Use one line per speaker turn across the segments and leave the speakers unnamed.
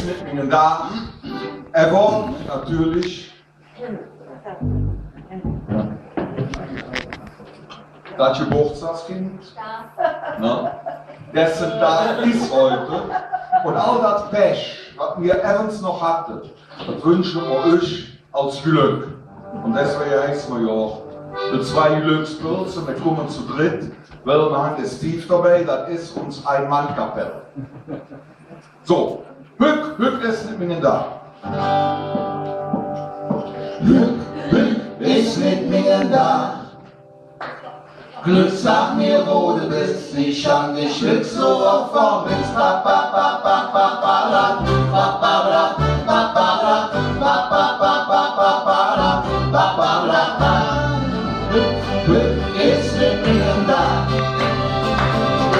ist nicht mehr da. Er wohnt natürlich das Geburtstagskind, ne? Dessen Tag ist heute. Und all das Pech, was wir erst noch hatten, das wünschen wir euch als Glück. Und deswegen heißen wir ja auch die 2 Glückspilze, wir kommen zu dritt, weil wir haben den Steve dabei, das ist uns ein Mannkapelle. So, Hück ist nicht mehr da.
Hück ist nicht mehr da. Glück, sag mir, wo du bist, ich an dich Glück so oft vermisst. Glück ist nicht mehr da.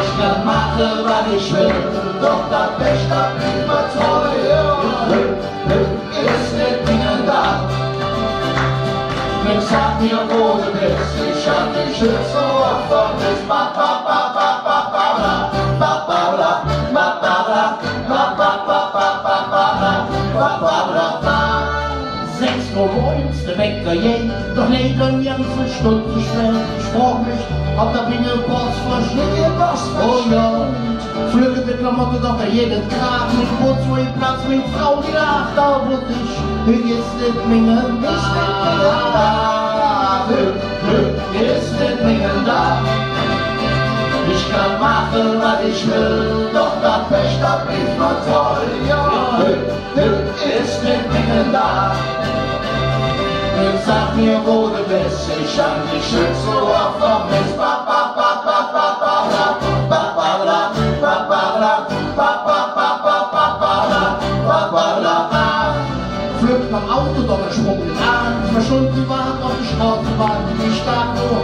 Ich kann machen, was ich will, doch das Pech hat mich überzeugt. Glück ist nicht mehr da. Glück, sag mir, wo du bist, ich an dich Glück so oft vermisst. 6 Uhr morgens, der Wecker geht, doch nicht eine ganze Stunde zu spät. Ich frag mich, ob der Bingelpost verschwindet. Oh ja, flügende Klamotten, doch jeden Tag mit Putz, wo ich Platz mit Frau, die lacht, da wird ich ist nicht mehr da. Glück ist nicht mehr da. Ich kann machen, was ich will, doch das Pech, das mich mal toll. Ja, Glück ist nicht mehr da. Glück, sag mir, wo du bist, ich an dich Glück so oft vermisst. Flügt beim Auto, doch er sprung den Arm, verschwunden die Wahrheit auf die Straßenbahn, die stark nur,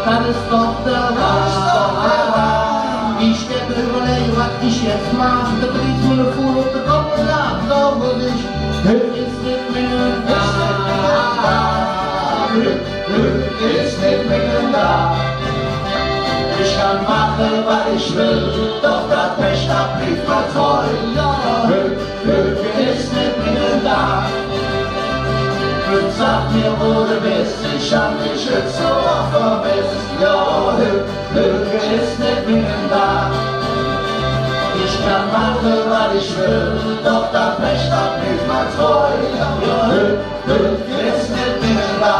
das ist doch der Wahrheit. Ich werde überlegen, was ich jetzt mach, der Brief nur eine Fuhl und der Kopf und lacht, da würde ich, Glück ist nicht mehr da. Glück ist nicht mehr da. Ich kann machen, was ich will, doch das Pech hat mich vertreut. Glück ist nicht mehr da. Glück, sag mir, wo du bist, ich hab dich jetzt so oft vermisst. Ja, Glück ist nicht mehr da. Ich kann machen, was ich will, doch das Pech hat mich vertreut. Ja, Glück ist nicht mehr da.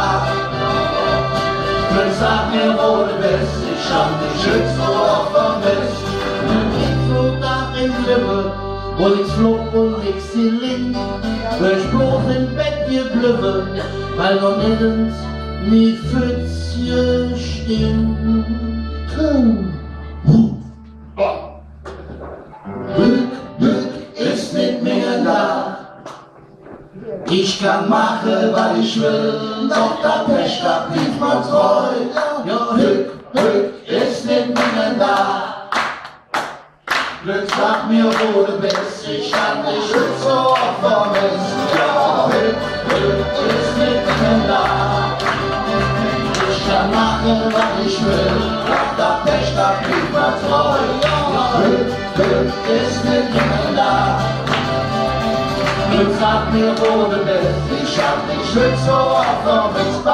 Glück, sag mir, wo du bist, ich hab dich jetzt so oft vermisst. Ich flog nach im Lippe, wo nichts flog und nichts gelingt, weil ich bloß im Bett geblieben, weil noch nirgends nie Pfützchen stinkt. Glück ist nicht mehr da. Ich kann machen, was ich will, doch das Pech hat mich mal treu. Ja, Glück ist nicht mehr da. Glück, sag mir, wo du bist, ich hab dich so oft vermisst. Ja, Glück ist nicht mehr da. Ich kann machen, was ich will, doch das Pech hat mich mal treu. Ja, Glück ist nicht mehr da. Glück, sag mir, wo du bist, ich hab dich so oft vermisst.